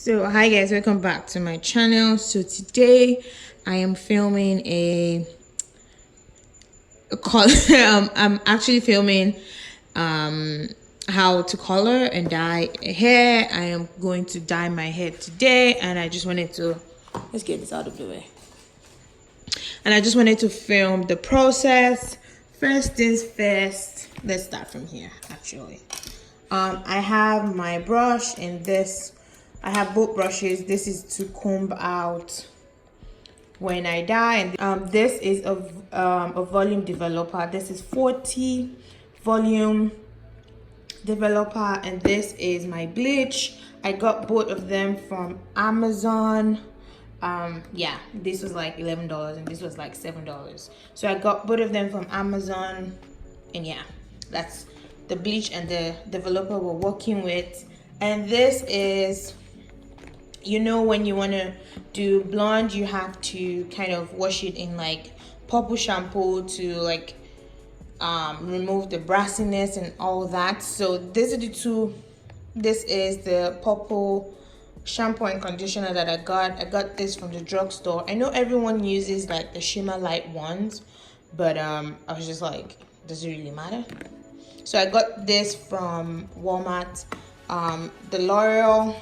So hi guys, welcome back to my channel. So today I am filming a color. I'm actually filming how to color and dye hair. I am going to dye my hair today, and I just wanted to let's get this out of the way. And I just wanted to film the process. First things first, let's start from here actually. I have my brush and this. I have both brushes. This is to comb out when I dye, and this is a volume developer. This is 40 volume developer, and this is my bleach. I got both of them from Amazon. Yeah, this was like $11 and this was like $7, so I got both of them from Amazon. And yeah, that's the bleach and the developer we're working with. And this is, you know, when you want to do blonde, you have to kind of wash it in like purple shampoo to like remove the brassiness and all that. So these are the two. This is the purple shampoo and conditioner that I got this from the drugstore. I know everyone uses like the shimmer light ones, but I was just like, does it really matter? So I got this from Walmart. The L'Oreal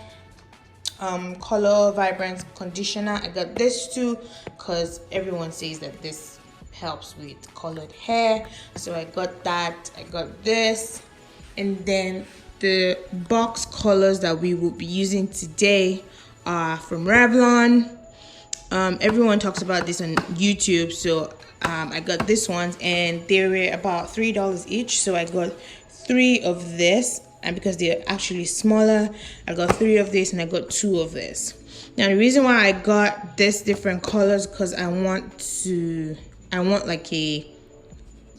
color vibrant conditioner, I got this too because everyone says that this helps with colored hair, so I got that. I got this, and then the box colors that we will be using today are from Revlon. Everyone talks about this on YouTube, so I got this ones, and they were about $3 each, so I got 3 of this. And because they're actually smaller, I got 3 of this and I got 2 of this. Now the reason why I got this different colors, because I want like a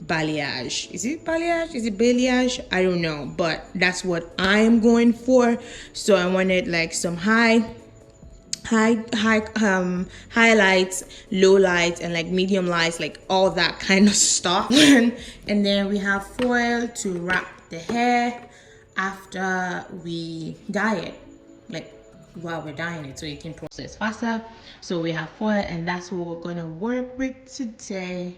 balayage. Is it balayage? Is it balayage? I don't know, but that's what I am going for. So I wanted like some highlights, low lights, and like medium lights, like all that kind of stuff. And then we have foil to wrap the hair after we dye it, like while we're dyeing it, so it can process faster. So we have foil, and that's what we're gonna work with today.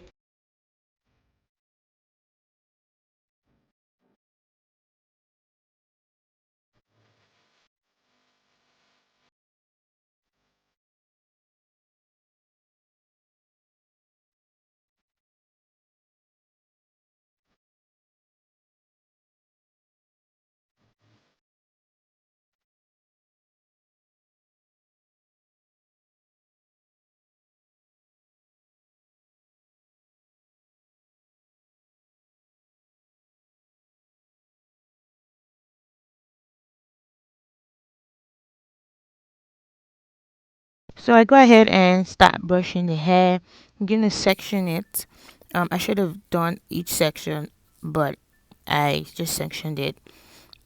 So I go ahead and start brushing the hair. I'm gonna section it. I should have done each section, but I just sectioned it.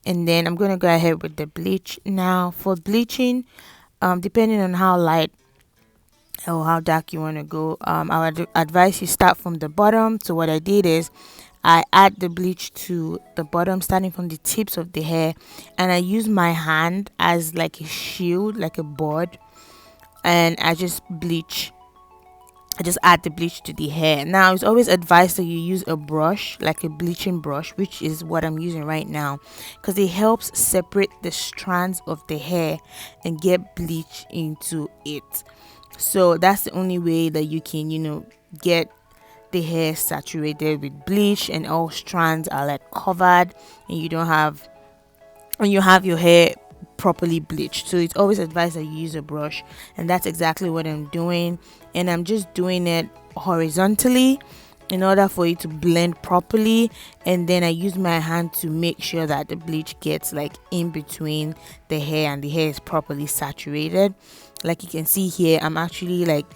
And then I'm gonna go ahead with the bleach. Now for bleaching, depending on how light or how dark you want to go, I would advise you start from the bottom. So what I did is I add the bleach to the bottom, starting from the tips of the hair, and I use my hand as like a shield, like a board, and I just bleach. I just add the bleach to the hair. Now it's always advised that you use a brush, like a bleaching brush, which is what I'm using right now, because it helps separate the strands of the hair and get bleach into it. So that's the only way that you can, get the hair saturated with bleach and all strands are like covered, and you have your hair properly bleached. So it's always advised that you use a brush, and that's exactly what I'm doing. And I'm just doing it horizontally in order for it to blend properly, and then I use my hand to make sure that the bleach gets like in between the hair and the hair is properly saturated. Like you can see here, I'm actually like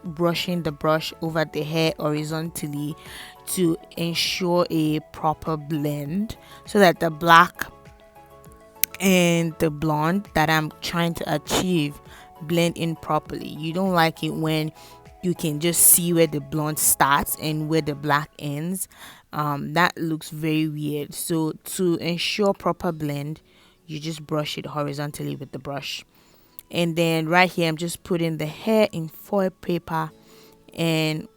brushing the brush over the hair horizontally to ensure a proper blend, so that the black and the blonde that I'm trying to achieve blend in properly. You don't like it when you can just see where the blonde starts and where the black ends. That looks very weird. So to ensure proper blend, you just brush it horizontally with the brush. And then right here I'm just putting the hair in foil paper, and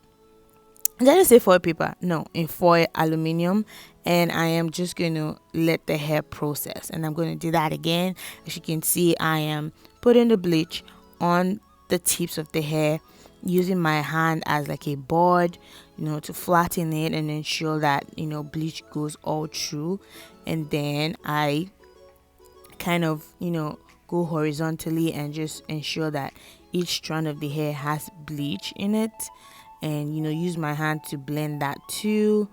did I just say foil paper? No, in foil aluminium. And I am just going to let the hair process. And I'm going to do that again. As you can see, I am putting the bleach on the tips of the hair, using my hand as like a board, to flatten it and ensure that, bleach goes all through. And then I kind of, go horizontally and just ensure that each strand of the hair has bleach in it, and use my hand to blend that too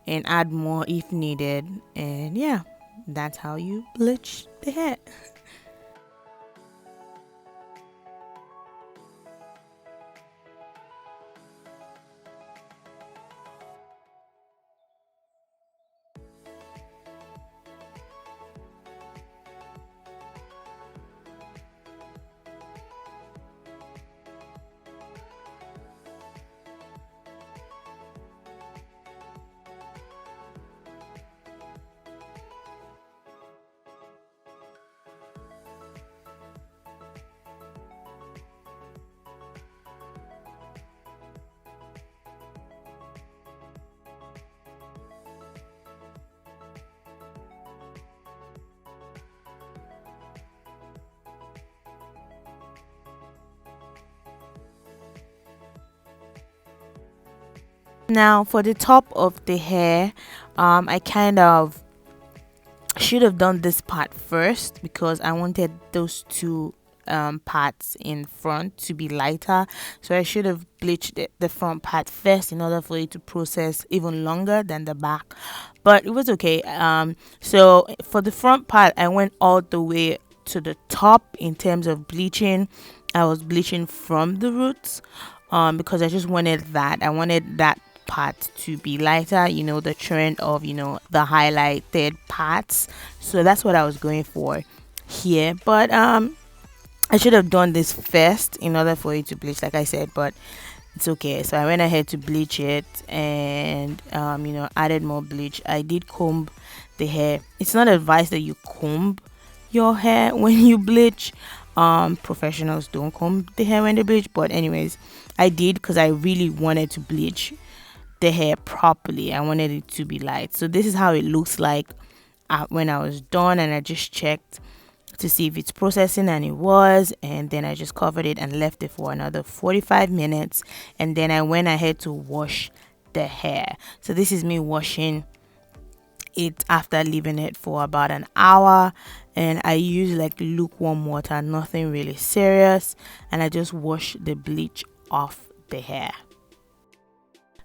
and add more if needed. And yeah, that's how you bleach the hair. Now for the top of the hair, I kind of should have done this part first because I wanted those two parts in front to be lighter. So I should have bleached the front part first in order for it to process even longer than the back. But it was okay. So for the front part, I went all the way to the top in terms of bleaching. I was bleaching from the roots because I just wanted that. I wanted that part to be lighter, the trend of, the highlighted parts. So that's what I was going for here. But I should have done this first in order for it to bleach, like I said, but it's okay. So I went ahead to bleach it and added more bleach. I did comb the hair. It's not advised that you comb your hair when you bleach. Professionals don't comb the hair when they bleach, but anyways, I did because I really wanted to bleach the hair properly. I wanted it to be light. So this is how it looks like when I was done, and I just checked to see if it's processing, and it was. And then I just covered it and left it for another 45 minutes, and then I went ahead to wash the hair. So this is me washing it after leaving it for about an hour, and I use like lukewarm water, nothing really serious, and I just wash the bleach off the hair.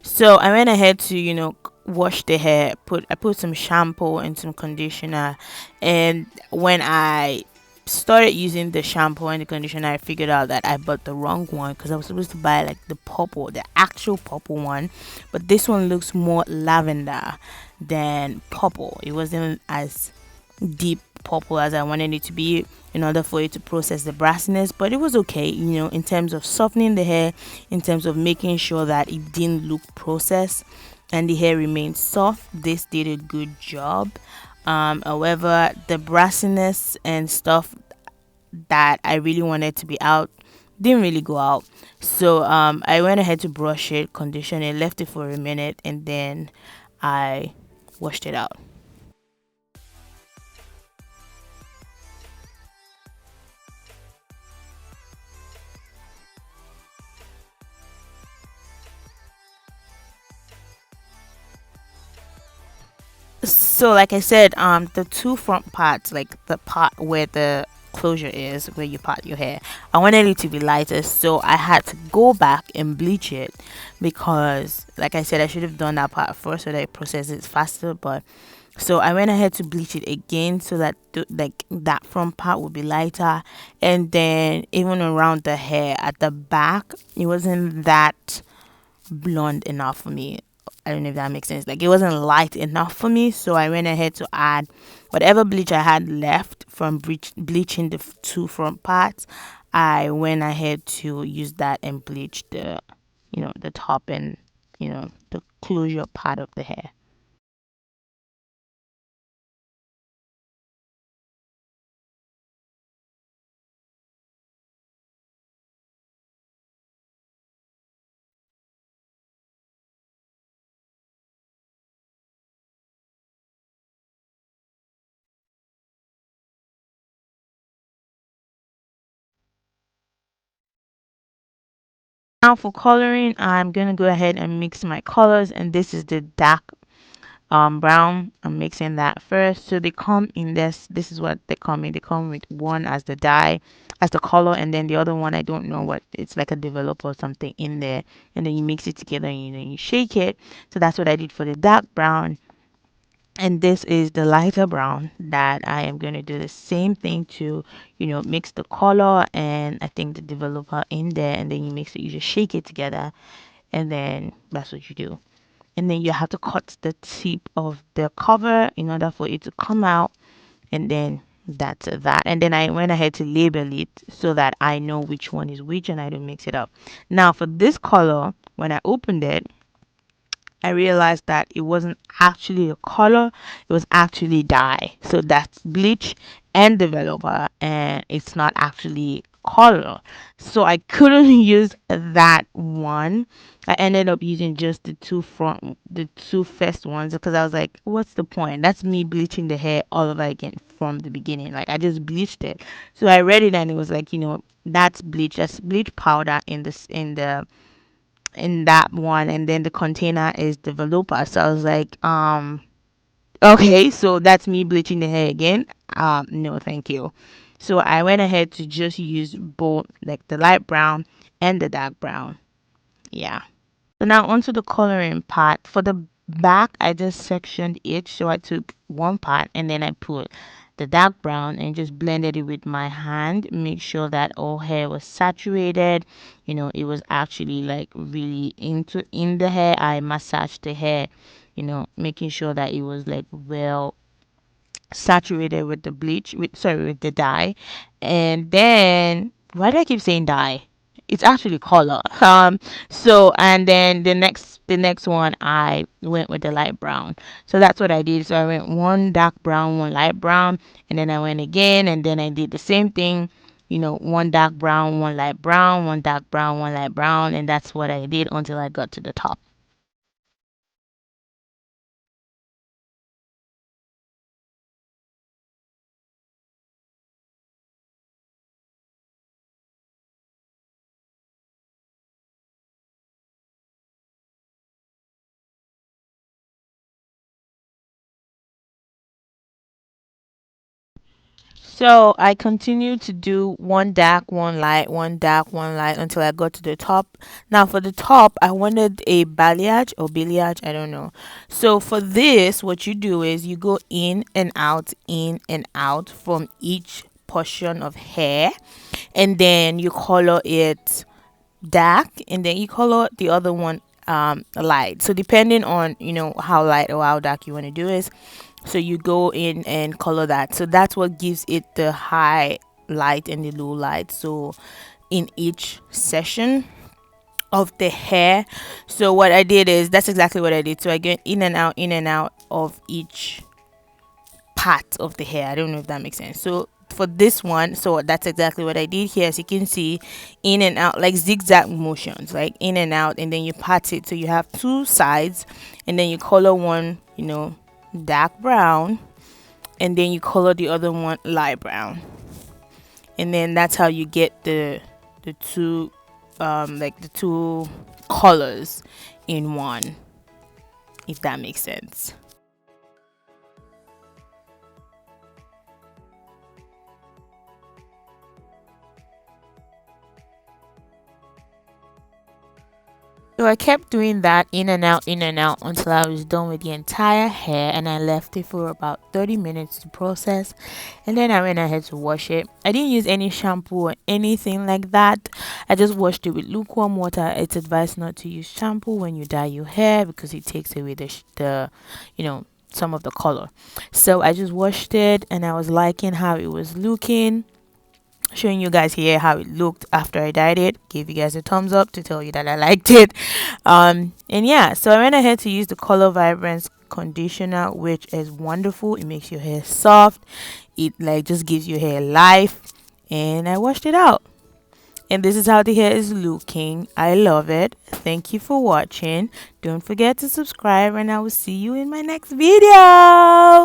So I went ahead to, wash the hair. I put some shampoo and some conditioner, and when I started using the shampoo and the conditioner, I figured out that I bought the wrong one because I was supposed to buy like the actual purple one, but this one looks more lavender than purple. It wasn't as deep purple as I wanted it to be in order for it to process the brassiness, but it was okay, in terms of softening the hair, in terms of making sure that it didn't look processed and the hair remained soft. This did a good job. However, the brassiness and stuff that I really wanted to be out didn't really go out. So I went ahead to brush it, condition it, left it for a minute, and then I washed it out. So like I said, the two front parts, like the part where the closure is, where you part your hair, I wanted it to be lighter, so I had to go back and bleach it because, like I said, I should have done that part first so that it processes faster. But so I went ahead to bleach it again so that like that front part would be lighter, and then even around the hair at the back, it wasn't that blonde enough for me. I don't know if that makes sense. Like it wasn't light enough for me, so I went ahead to add whatever bleach I had left from bleaching the two front parts. I went ahead to use that and bleach the top and the closure part of the hair. Now for coloring, I'm gonna go ahead and mix my colors, and this is the dark brown. I'm mixing that first. So they come in this is what they come in. They come with one as the dye, as the color, and then the other one I don't know what, it's like a developer or something in there, and then you mix it together and then you shake it. So that's what I did for the dark brown. And this is the lighter brown that I am going to do the same thing to, mix the color and I think the developer in there, and then you mix it, you just shake it together, and then that's what you do. And then you have to cut the tip of the cover in order for it to come out, and then that's that. And then I went ahead to label it so that I know which one is which and I don't mix it up. Now for this color, when I opened it, I realized that it wasn't actually a color, it was actually dye. So that's bleach and developer, and it's not actually color. So I couldn't use that one. I ended up using just the two first ones, because I was like, what's the point? That's me bleaching the hair all over again from the beginning. Like I just bleached it. So I read it and it was like, that's bleach. That's bleach powder in that one, and then the container is developer. So I was like, okay, so that's me bleaching the hair again. No thank you. So I went ahead to just use both, like the light brown and the dark brown. Yeah. So now onto the coloring part. For the back, I just sectioned it. So I took one part and then I put the dark brown and just blended it with my hand. Make sure that all hair was saturated. It was actually like really in the hair. I massaged the hair, making sure that it was like well saturated with the bleach, with the dye. And then why do I keep saying dye? It's actually color. So and then the next one I went with the light brown. So that's what I did. So I went one dark brown, one light brown, and then I went again, and then I did the same thing, one dark brown, one light brown, one dark brown, one light brown, and that's what I did until I got to the top. So I continued to do one dark, one light, one dark, one light until I got to the top. Now for the top, I wanted a balayage or balayage, I don't know. So for this, what you do is you go in and out from each portion of hair, and then you color it dark, and then you color the other one light. So depending on how light or how dark you want to do it, so you go in and color that. So that's what gives it the high light and the low light. So in each session of the hair, so what I did is that's exactly what I did. So I get in and out of each part of the hair. I don't know if that makes sense. So for this one, so that's exactly what I did here. As you can see, in and out, like zigzag motions, like in and out, and then you pat it so you have two sides, and then you color one dark brown, and then you color the other one light brown, and then that's how you get the two like the two colors in one, if that makes sense. So I kept doing that in and out until I was done with the entire hair, and I left it for about 30 minutes to process, and then I went ahead to wash it. I didn't use any shampoo or anything like that. I just washed it with lukewarm water. It's advised not to use shampoo when you dye your hair because it takes away the some of the color. So I just washed it, and I was liking how it was looking, showing you guys here how it looked after I dyed it. Gave you guys a thumbs up to tell you that I liked it. And yeah, so I went ahead to use the Color Vibrance conditioner, which is wonderful. It makes your hair soft, it like just gives your hair life, and I washed it out, and this is how the hair is looking. I love it. Thank you for watching. Don't forget to subscribe, and I will see you in my next video.